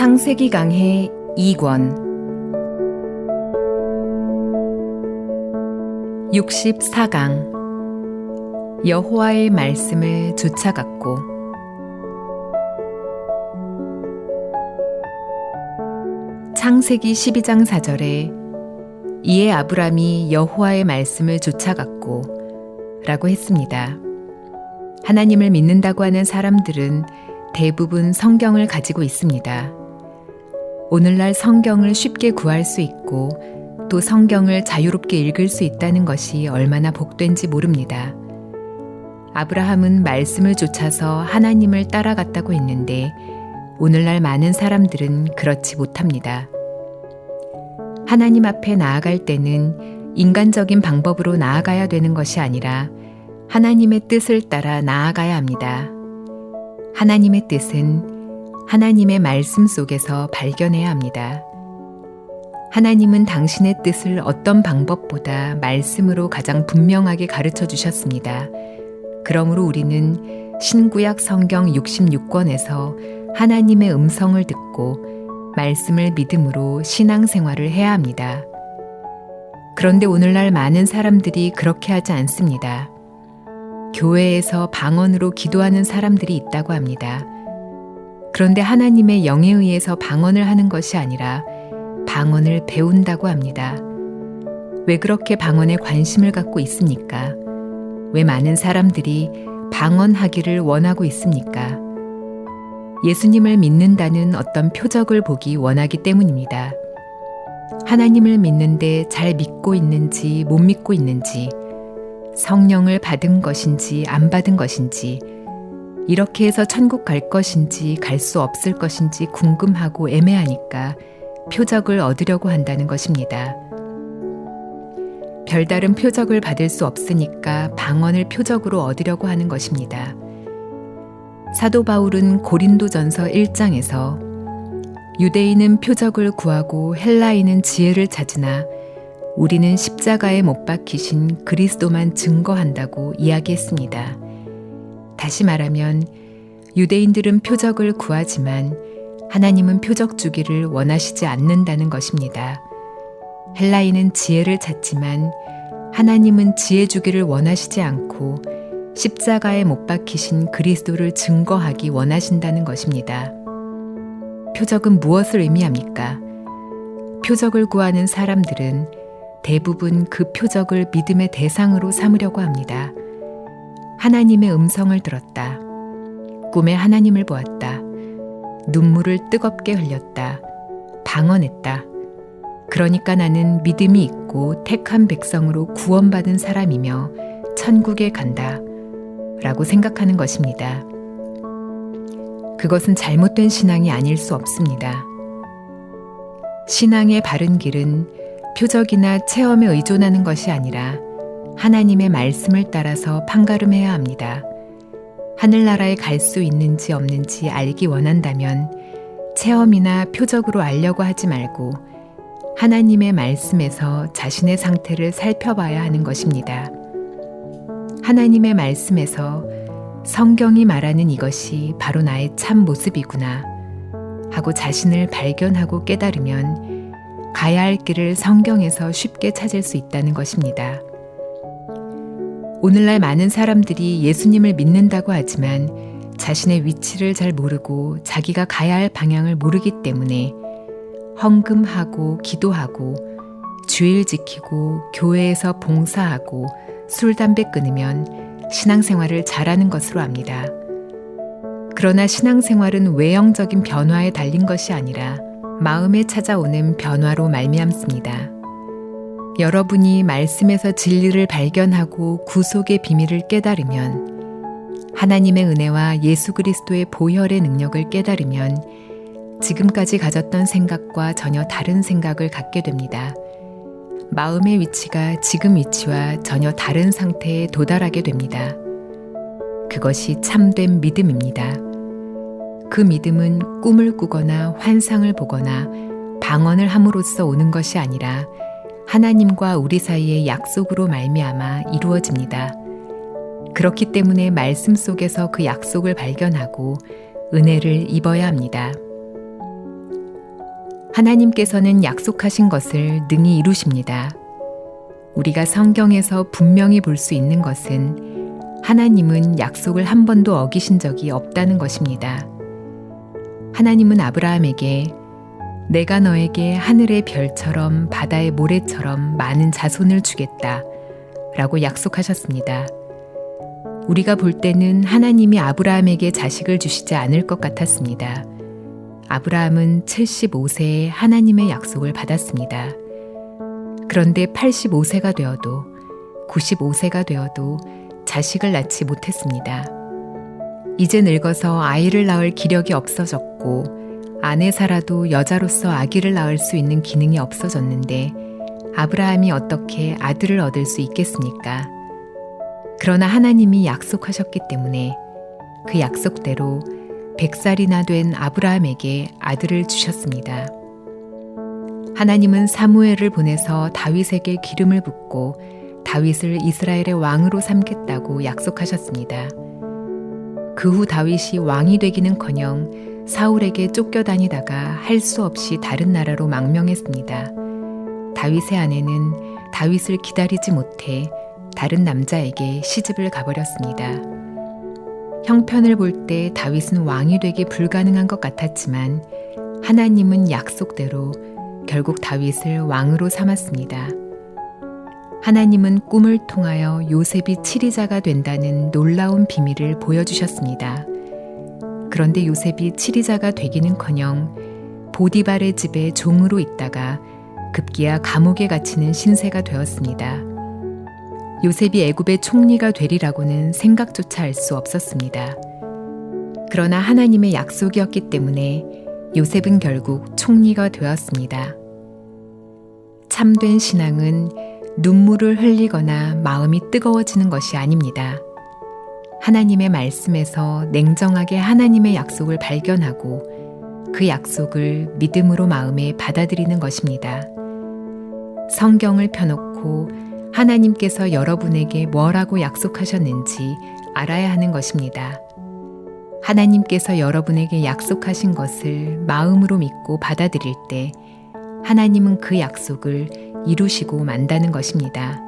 창세기 강해 2권 64강 여호와의 말씀을 쫓아갔고. 창세기 12장 4절에 이에 아브람이 여호와의 말씀을 쫓아갔고 라고 했습니다. 하나님을 믿는다고 하는 사람들은 대부분 성경을 가지고 있습니다. 오늘날 성경을 쉽게 구할 수 있고 또 성경을 자유롭게 읽을 수 있다는 것이 얼마나 복된지 모릅니다. 아브라함은 말씀을 쫓아서 하나님을 따라갔다고 했는데 오늘날 많은 사람들은 그렇지 못합니다. 하나님 앞에 나아갈 때는 인간적인 방법으로 나아가야 되는 것이 아니라 하나님의 뜻을 따라 나아가야 합니다. 하나님의 뜻은 하나님의 말씀 속에서 발견해야 합니다. 하나님은 당신의 뜻을 어떤 방법보다 말씀으로 가장 분명하게 가르쳐 주셨습니다. 그러므로 우리는 신구약 성경 66권에서 하나님의 음성을 듣고 말씀을 믿음으로 신앙생활을 해야 합니다. 그런데 오늘날 많은 사람들이 그렇게 하지 않습니다. 교회에서 방언으로 기도하는 사람들이 있다고 합니다. 그런데 하나님의 영에 의해서 방언을 하는 것이 아니라 방언을 배운다고 합니다. 왜 그렇게 방언에 관심을 갖고 있습니까? 왜 많은 사람들이 방언하기를 원하고 있습니까? 예수님을 믿는다는 어떤 표적을 보기 원하기 때문입니다. 하나님을 믿는데 잘 믿고 있는지 못 믿고 있는지, 성령을 받은 것인지 안 받은 것인지, 이렇게 해서 천국 갈 것인지 갈 수 없을 것인지 궁금하고 애매하니까 표적을 얻으려고 한다는 것입니다. 별다른 표적을 받을 수 없으니까 방언을 표적으로 얻으려고 하는 것입니다. 사도 바울은 고린도전서 1장에서 유대인은 표적을 구하고 헬라인은 지혜를 찾으나 우리는 십자가에 못 박히신 그리스도만 증거한다고 이야기했습니다. 다시 말하면 유대인들은 표적을 구하지만 하나님은 표적 주기를 원하시지 않는다는 것입니다. 헬라인은 지혜를 찾지만 하나님은 지혜 주기를 원하시지 않고 십자가에 못 박히신 그리스도를 증거하기 원하신다는 것입니다. 표적은 무엇을 의미합니까? 표적을 구하는 사람들은 대부분 그 표적을 믿음의 대상으로 삼으려고 합니다. 하나님의 음성을 들었다. 꿈에 하나님을 보았다. 눈물을 뜨겁게 흘렸다. 방언했다. 그러니까 나는 믿음이 있고 택한 백성으로 구원받은 사람이며 천국에 간다. 라고 생각하는 것입니다. 그것은 잘못된 신앙이 아닐 수 없습니다. 신앙의 바른 길은 표적이나 체험에 의존하는 것이 아니라 하나님의 말씀을 따라서 판가름해야 합니다. 하늘나라에 갈 수 있는지 없는지 알기 원한다면 체험이나 표적으로 알려고 하지 말고 하나님의 말씀에서 자신의 상태를 살펴봐야 하는 것입니다. 하나님의 말씀에서 성경이 말하는 이것이 바로 나의 참 모습이구나 하고 자신을 발견하고 깨달으면 가야 할 길을 성경에서 쉽게 찾을 수 있다는 것입니다. 오늘날 많은 사람들이 예수님을 믿는다고 하지만 자신의 위치를 잘 모르고 자기가 가야 할 방향을 모르기 때문에 헌금하고 기도하고 주일 지키고 교회에서 봉사하고 술, 담배 끊으면 신앙생활을 잘하는 것으로 압니다. 그러나 신앙생활은 외형적인 변화에 달린 것이 아니라 마음에 찾아오는 변화로 말미암습니다. 여러분이 말씀에서 진리를 발견하고 구속의 비밀을 깨달으면, 하나님의 은혜와 예수 그리스도의 보혈의 능력을 깨달으면 지금까지 가졌던 생각과 전혀 다른 생각을 갖게 됩니다. 마음의 위치가 지금 위치와 전혀 다른 상태에 도달하게 됩니다. 그것이 참된 믿음입니다. 그 믿음은 꿈을 꾸거나 환상을 보거나 방언을 함으로써 오는 것이 아니라 하나님과 우리 사이의 약속으로 말미암아 이루어집니다. 그렇기 때문에 말씀 속에서 그 약속을 발견하고 은혜를 입어야 합니다. 하나님께서는 약속하신 것을 능히 이루십니다. 우리가 성경에서 분명히 볼 수 있는 것은 하나님은 약속을 한 번도 어기신 적이 없다는 것입니다. 하나님은 아브라함에게 내가 너에게 하늘의 별처럼 바다의 모래처럼 많은 자손을 주겠다 라고 약속하셨습니다. 우리가 볼 때는 하나님이 아브라함에게 자식을 주시지 않을 것 같았습니다. 아브라함은 75세에 하나님의 약속을 받았습니다. 그런데 85세가 되어도 95세가 되어도 자식을 낳지 못했습니다. 이제 늙어서 아이를 낳을 기력이 없어졌고 아내 사라도 여자로서 아기를 낳을 수 있는 기능이 없어졌는데 아브라함이 어떻게 아들을 얻을 수 있겠습니까? 그러나 하나님이 약속하셨기 때문에 그 약속대로 100살이나 된 아브라함에게 아들을 주셨습니다. 하나님은 사무엘을 보내서 다윗에게 기름을 붓고 다윗을 이스라엘의 왕으로 삼겠다고 약속하셨습니다. 그 후 다윗이 왕이 되기는커녕 사울에게 쫓겨다니다가 할 수 없이 다른 나라로 망명했습니다. 다윗의 아내는 다윗을 기다리지 못해 다른 남자에게 시집을 가버렸습니다. 형편을 볼 때 다윗은 왕이 되기 불가능한 것 같았지만 하나님은 약속대로 결국 다윗을 왕으로 삼았습니다. 하나님은 꿈을 통하여 요셉이 치리자가 된다는 놀라운 비밀을 보여주셨습니다. 그런데 요셉이 치리자가 되기는커녕 보디발의 집에 종으로 있다가 급기야 감옥에 갇히는 신세가 되었습니다. 요셉이 애굽의 총리가 되리라고는 생각조차 할 수 없었습니다. 그러나 하나님의 약속이었기 때문에 요셉은 결국 총리가 되었습니다. 참된 신앙은 눈물을 흘리거나 마음이 뜨거워지는 것이 아닙니다. 하나님의 말씀에서 냉정하게 하나님의 약속을 발견하고 그 약속을 믿음으로 마음에 받아들이는 것입니다. 성경을 펴놓고 하나님께서 여러분에게 뭐라고 약속하셨는지 알아야 하는 것입니다. 하나님께서 여러분에게 약속하신 것을 마음으로 믿고 받아들일 때 하나님은 그 약속을 이루시고 만다는 것입니다.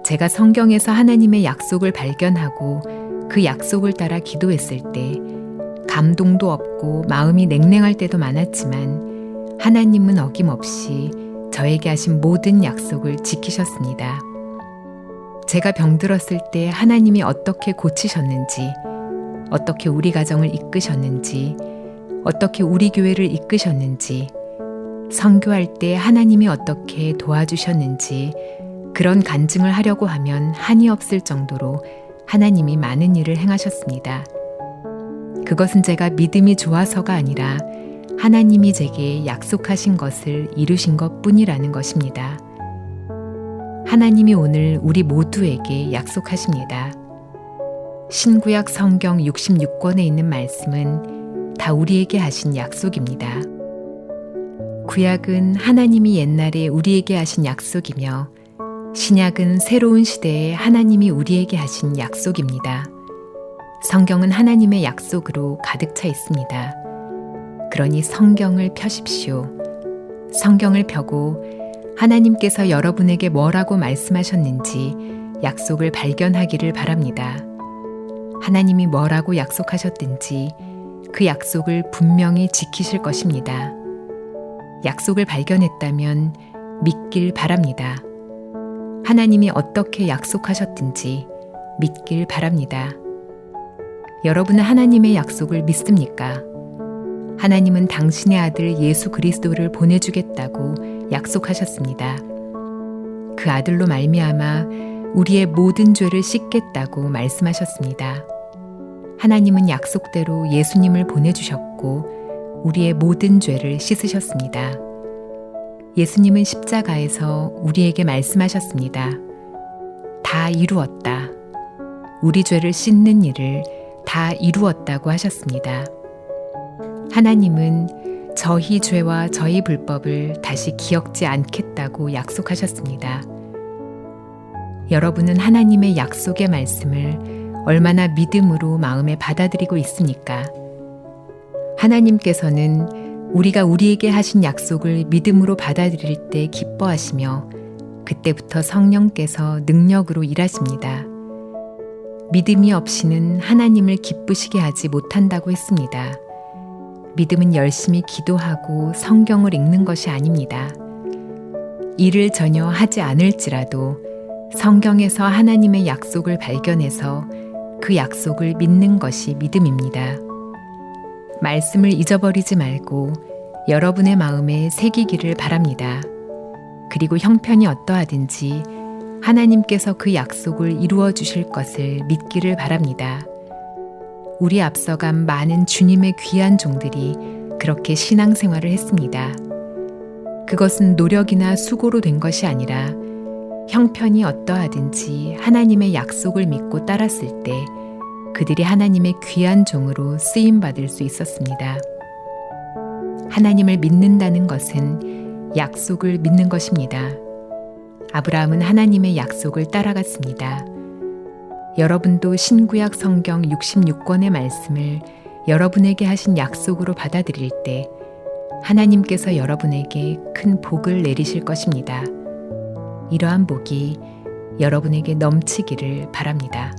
제가 성경에서 하나님의 약속을 발견하고 그 약속을 따라 기도했을 때 감동도 없고 마음이 냉랭할 때도 많았지만 하나님은 어김없이 저에게 하신 모든 약속을 지키셨습니다. 제가 병들었을 때 하나님이 어떻게 고치셨는지, 어떻게 우리 가정을 이끄셨는지, 어떻게 우리 교회를 이끄셨는지, 선교할 때 하나님이 어떻게 도와주셨는지 그런 간증을 하려고 하면 한이 없을 정도로 하나님이 많은 일을 행하셨습니다. 그것은 제가 믿음이 좋아서가 아니라 하나님이 제게 약속하신 것을 이루신 것뿐이라는 것입니다. 하나님이 오늘 우리 모두에게 약속하십니다. 신구약 성경 66권에 있는 말씀은 다 우리에게 하신 약속입니다. 구약은 하나님이 옛날에 우리에게 하신 약속이며 신약은 새로운 시대에 하나님이 우리에게 하신 약속입니다. 성경은 하나님의 약속으로 가득 차 있습니다. 그러니 성경을 펴십시오. 성경을 펴고 하나님께서 여러분에게 뭐라고 말씀하셨는지 약속을 발견하기를 바랍니다. 하나님이 뭐라고 약속하셨든지 그 약속을 분명히 지키실 것입니다. 약속을 발견했다면 믿길 바랍니다. 하나님이 어떻게 약속하셨든지 믿길 바랍니다. 여러분은 하나님의 약속을 믿습니까? 하나님은 당신의 아들 예수 그리스도를 보내주겠다고 약속하셨습니다. 그 아들로 말미암아 우리의 모든 죄를 씻겠다고 말씀하셨습니다. 하나님은 약속대로 예수님을 보내주셨고 우리의 모든 죄를 씻으셨습니다. 예수님은 십자가에서 우리에게 말씀하셨습니다. 다 이루었다. 우리 죄를 씻는 일을 다 이루었다고 하셨습니다. 하나님은 저희 죄와 저희 불법을 다시 기억지 않겠다고 약속하셨습니다. 여러분은 하나님의 약속의 말씀을 얼마나 믿음으로 마음에 받아들이고 있습니까? 하나님께서는 우리가 우리에게 하신 약속을 믿음으로 받아들일 때 기뻐하시며 그때부터 성령께서 능력으로 일하십니다. 믿음이 없이는 하나님을 기쁘시게 하지 못한다고 했습니다. 믿음은 열심히 기도하고 성경을 읽는 것이 아닙니다. 일을 전혀 하지 않을지라도 성경에서 하나님의 약속을 발견해서 그 약속을 믿는 것이 믿음입니다. 말씀을 잊어버리지 말고 여러분의 마음에 새기기를 바랍니다. 그리고 형편이 어떠하든지 하나님께서 그 약속을 이루어 주실 것을 믿기를 바랍니다. 우리 앞서간 많은 주님의 귀한 종들이 그렇게 신앙생활을 했습니다. 그것은 노력이나 수고로 된 것이 아니라 형편이 어떠하든지 하나님의 약속을 믿고 따랐을 때 그들이 하나님의 귀한 종으로 쓰임받을 수 있었습니다. 하나님을 믿는다는 것은 약속을 믿는 것입니다. 아브라함은 하나님의 약속을 따라갔습니다. 여러분도 신구약 성경 66권의 말씀을 여러분에게 하신 약속으로 받아들일 때 하나님께서 여러분에게 큰 복을 내리실 것입니다. 이러한 복이 여러분에게 넘치기를 바랍니다.